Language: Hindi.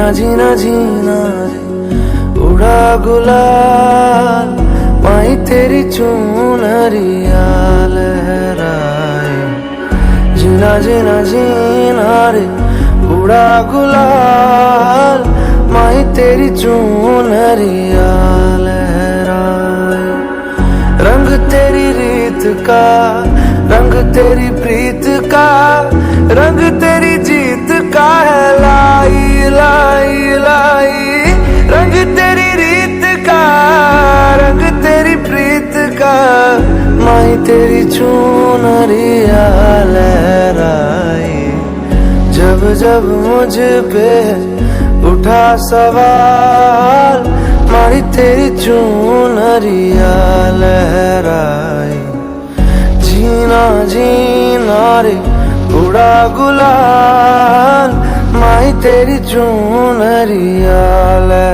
जीना जीना रे उड़ा गुलाल, माही तेरी चुनरिया लहराए। जीना जीना जीना रे उड़ा गुलाल, माही तेरी चुनरिया लहराए। रंग तेरी रीत का, रंग तेरी प्रीत का, रंग तेरी जीत का है लाई लाई लाई। रंग तेरी रीत का, रंग तेरी प्रीत का, माही तेरी चुनरिया लहराए। जब जब मुझ पे उठा सवाल, माही तेरी चुनरिया लहराए। जीना जीना रे उड़ा गुलाल, माही तेरी चुनरिया लहराए।